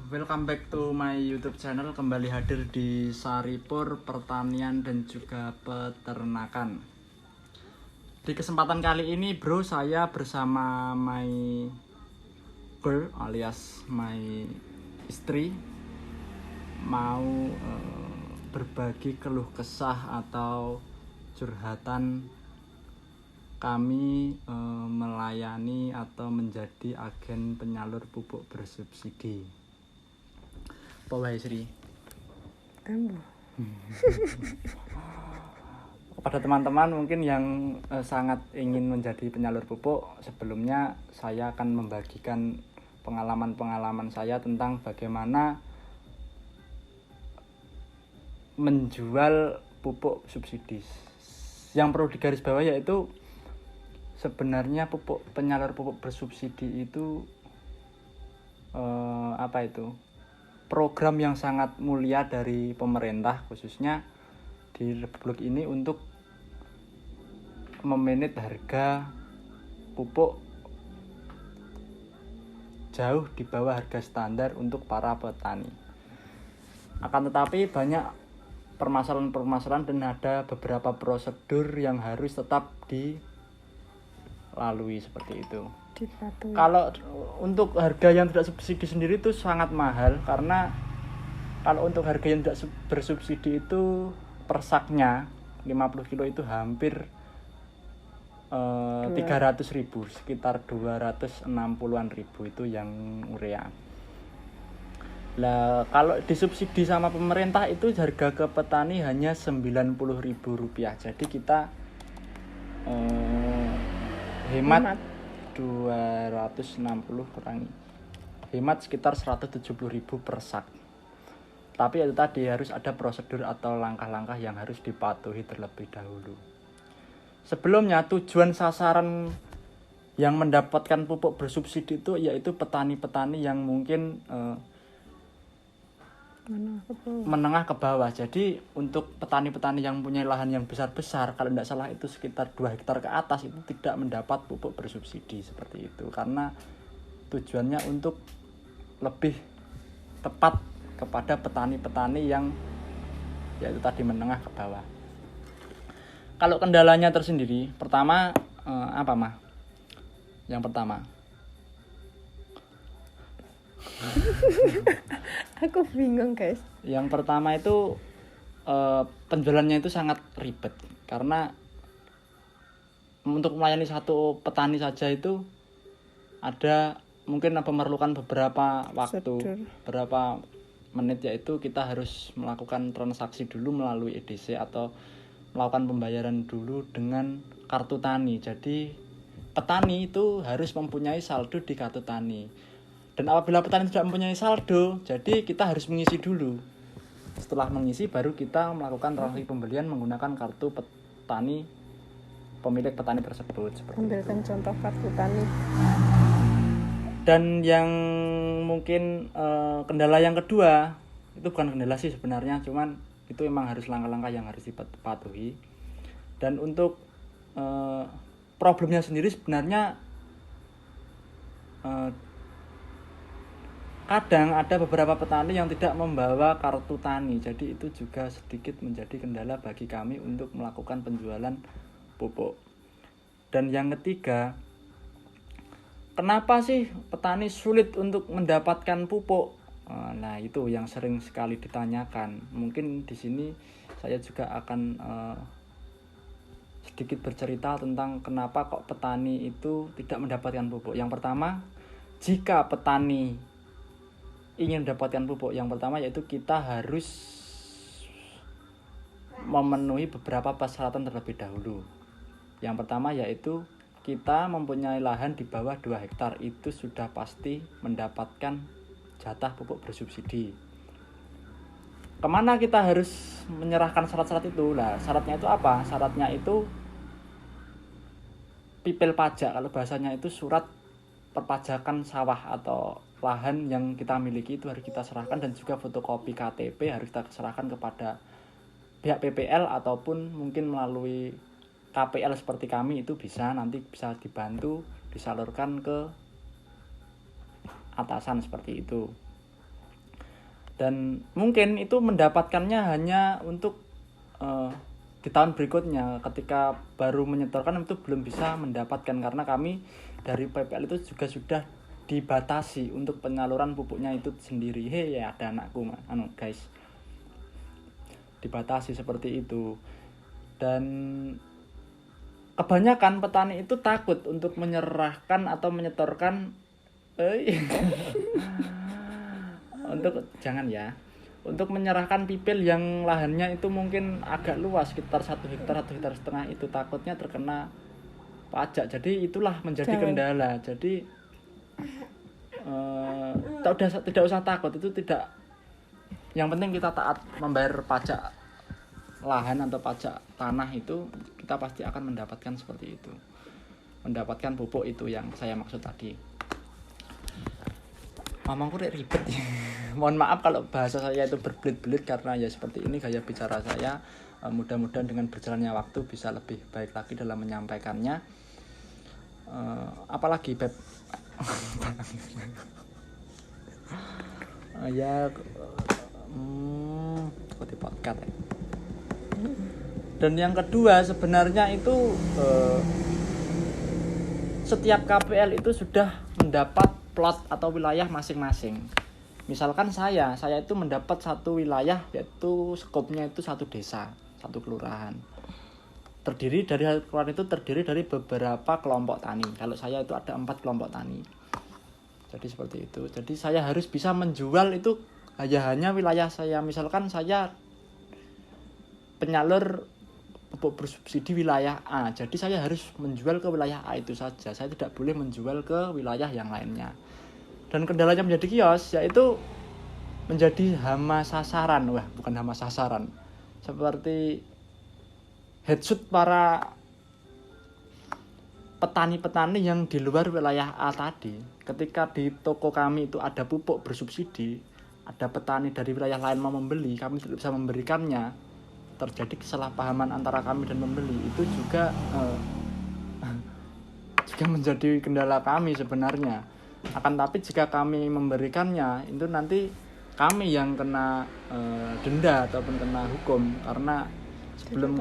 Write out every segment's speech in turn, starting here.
Welcome back to my YouTube channel. Kembali hadir di Saripur Pertanian dan juga Peternakan. Di kesempatan kali ini bro, saya bersama my girl alias my istri mau berbagi keluh kesah atau curhatan kami melayani atau menjadi agen penyalur pupuk bersubsidi. Apa wae Sri? Kepada teman-teman mungkin yang sangat ingin menjadi penyalur pupuk, sebelumnya saya akan membagikan pengalaman-pengalaman saya tentang bagaimana menjual pupuk subsidi. Yang perlu digarisbawahi yaitu sebenarnya penyalur pupuk bersubsidi itu program yang sangat mulia dari pemerintah khususnya di Republik ini untuk memanage harga pupuk jauh di bawah harga standar untuk para petani. Akan tetapi banyak permasalahan-permasalahan dan ada beberapa prosedur yang harus tetap dilalui seperti itu. Kalau untuk harga yang tidak subsidi sendiri itu sangat mahal, karena kalau untuk harga yang tidak bersubsidi itu per saknya 50 kilo itu hampir 300.000, sekitar 260-an ribu itu yang urea. Lah kalau disubsidi sama pemerintah itu harga ke petani hanya Rp90.000. Jadi kita hemat 260 kurangi, hemat sekitar 170.000 per sak. Tapi itu tadi harus ada prosedur atau langkah-langkah yang harus dipatuhi terlebih dahulu. Sebelumnya tujuan sasaran yang mendapatkan pupuk bersubsidi itu yaitu petani-petani yang mungkin menengah ke bawah. Jadi untuk petani-petani yang punya lahan yang besar-besar, kalau tidak salah itu sekitar 2 hektar ke atas, itu tidak mendapat pupuk bersubsidi seperti itu, karena tujuannya untuk lebih tepat kepada petani-petani yang yaitu tadi menengah ke bawah. Kalau kendalanya tersendiri, pertama apa mah? Yang pertama Aku bingung guys. Yang pertama itu penjualannya itu sangat ribet, karena untuk melayani satu petani saja itu ada mungkin memerlukan beberapa waktu, beberapa menit, yaitu kita harus melakukan transaksi dulu melalui EDC atau melakukan pembayaran dulu dengan kartu tani. Jadi petani itu harus mempunyai saldo di kartu tani. Dan apabila petani tidak mempunyai saldo, jadi kita harus mengisi dulu. Setelah mengisi baru kita melakukan transaksi pembelian menggunakan kartu petani, pemilik petani tersebut. Ambilkan contoh kartu tani. Dan yang mungkin kendala yang kedua, itu bukan kendala sih sebenarnya, cuman itu memang harus langkah-langkah yang harus dipatuhi. Dan untuk problemnya sendiri sebenarnya kadang ada beberapa petani yang tidak membawa kartu tani, jadi itu juga sedikit menjadi kendala bagi kami untuk melakukan penjualan pupuk. Dan yang ketiga, kenapa sih petani sulit untuk mendapatkan pupuk? Nah, itu yang sering sekali ditanyakan. Mungkin di sini saya juga akan sedikit bercerita tentang kenapa kok petani itu tidak mendapatkan pupuk. Yang pertama, jika petani ingin mendapatkan pupuk, yang pertama yaitu kita harus memenuhi beberapa persyaratan terlebih dahulu. Yang pertama yaitu kita mempunyai lahan di bawah 2 hektar, itu sudah pasti mendapatkan jatah pupuk bersubsidi. Kemana kita harus menyerahkan syarat-syarat itu? Nah, syaratnya itu apa? Syaratnya itu pipil pajak, kalau bahasanya itu surat perpajakan sawah atau lahan yang kita miliki, itu harus kita serahkan, dan juga fotokopi KTP harus kita serahkan kepada pihak PPL ataupun mungkin melalui KPL seperti kami, itu nanti bisa dibantu disalurkan ke atasan seperti itu. Dan mungkin itu mendapatkannya hanya untuk di tahun berikutnya. Ketika baru menyetorkan itu belum bisa mendapatkan, karena kami dari PPL itu juga sudah dibatasi untuk penyaluran pupuknya itu sendiri. Ya ada anakku guys, dibatasi seperti itu. Dan kebanyakan petani itu takut untuk menyerahkan atau menyetorkan untuk menyerahkan pipil yang lahannya itu mungkin agak luas, sekitar 1 hektar 1,5 hektar itu takutnya terkena pajak. Jadi itulah menjadi kendala. Jadi tidak usah takut, itu tidak, yang penting kita taat membayar pajak lahan atau pajak tanah, itu kita pasti akan mendapatkan seperti itu, mendapatkan pupuk itu yang saya maksud tadi. Mamangku ribet ya. Mohon maaf kalau bahasa saya itu berbelit-belit, karena ya seperti ini gaya bicara saya. Mudah-mudahan dengan berjalannya waktu bisa lebih baik lagi dalam menyampaikannya. Apalagi Beb? Ya seperti podcast ya. Dan yang kedua sebenarnya itu setiap KPL itu sudah mendapat plot atau wilayah masing-masing. Misalkan saya itu mendapat satu wilayah, yaitu skopnya itu satu desa, satu kelurahan. Kelurahan itu terdiri dari beberapa kelompok tani. Kalau saya itu ada 4 kelompok tani. Jadi seperti itu. Jadi saya harus bisa menjual itu hanya wilayah saya. Misalkan saya penyalur pupuk bersubsidi wilayah A, jadi saya harus menjual ke wilayah A itu saja. Saya tidak boleh menjual ke wilayah yang lainnya. Dan kendalanya menjadi kios, yaitu menjadi hama sasaran. Bukan hama sasaran, seperti headshot para petani-petani yang di luar wilayah A tadi. Ketika di toko kami itu ada pupuk bersubsidi, ada petani dari wilayah lain mau membeli, kami tidak bisa memberikannya, terjadi kesalahpahaman antara kami dan pembeli. Itu juga menjadi kendala kami sebenarnya. Akan tapi jika kami memberikannya, itu nanti kami yang kena denda ataupun kena hukum, karena sebelum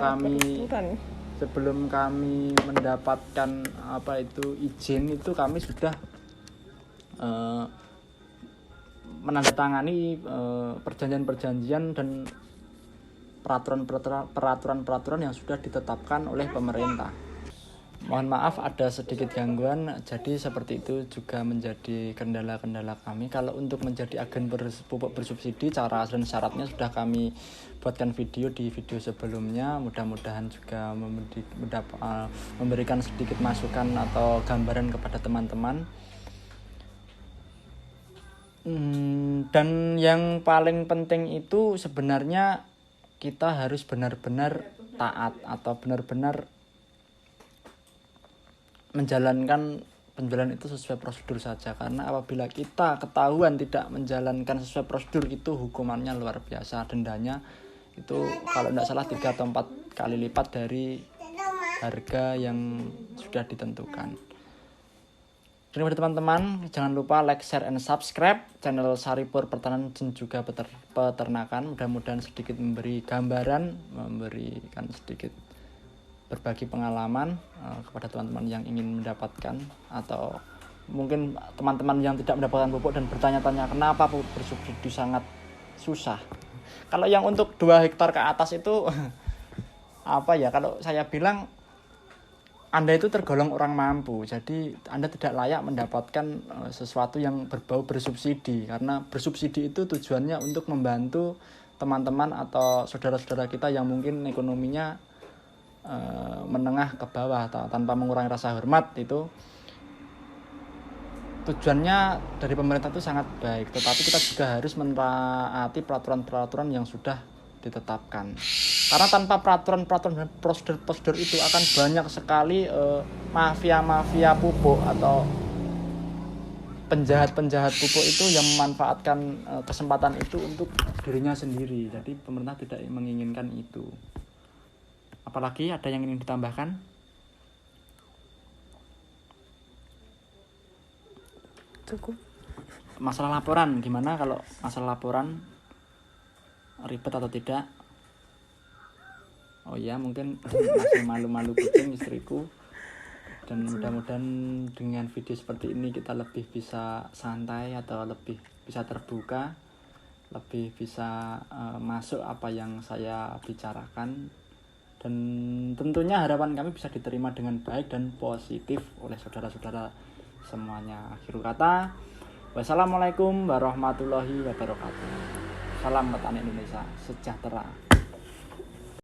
kami mendapatkan izin itu kami sudah menandatangani perjanjian-perjanjian dan peraturan-peraturan yang sudah ditetapkan oleh pemerintah. Mohon maaf ada sedikit gangguan, jadi seperti itu juga menjadi kendala-kendala kami. Kalau untuk menjadi agen pupuk bersubsidi, cara dan syaratnya sudah kami buatkan video di video sebelumnya. Mudah-mudahan juga memberikan sedikit masukan atau gambaran kepada teman-teman. Dan yang paling penting itu sebenarnya kita harus benar-benar taat atau benar-benar menjalankan penjualan itu sesuai prosedur saja. Karena apabila kita ketahuan tidak menjalankan sesuai prosedur, itu hukumannya luar biasa. Dendanya itu kalau tidak salah 3 atau 4 kali lipat dari harga yang sudah ditentukan. Dan kepada teman-teman, jangan lupa like, share, and subscribe channel Saripur Pertanian dan juga Peternakan. Mudah-mudahan sedikit memberi gambaran, memberikan sedikit berbagi pengalaman kepada teman-teman yang ingin mendapatkan, atau mungkin teman-teman yang tidak mendapatkan pupuk dan bertanya-tanya kenapa pupuk bersubsidi sangat susah. Kalau yang untuk 2 hektar ke atas itu kalau saya bilang Anda itu tergolong orang mampu, jadi Anda tidak layak mendapatkan sesuatu yang berbau bersubsidi, karena bersubsidi itu tujuannya untuk membantu teman-teman atau saudara-saudara kita yang mungkin ekonominya menengah ke bawah atau tanpa mengurangi rasa hormat. Itu tujuannya dari pemerintah itu sangat baik, tetapi kita juga harus menaati peraturan-peraturan yang sudah ditetapkan. Karena tanpa peraturan-peraturan dan prosedur-prosedur itu akan banyak sekali mafia-mafia pupuk atau penjahat-penjahat pupuk itu yang memanfaatkan kesempatan itu untuk dirinya sendiri. Jadi pemerintah tidak menginginkan itu. Apalagi ada yang ingin ditambahkan? Cukup. Masalah laporan, gimana kalau masalah laporan? ribet atau tidak. Oh ya, mungkin masih malu-malu kucing istriku. Dan mudah-mudahan dengan video seperti ini kita lebih bisa santai atau lebih bisa terbuka, lebih bisa masuk apa yang saya bicarakan. Dan tentunya harapan kami bisa diterima dengan baik dan positif oleh saudara-saudara semuanya. Akhir kata, wassalamualaikum warahmatullahi wabarakatuh. Salam petani Indonesia sejahtera.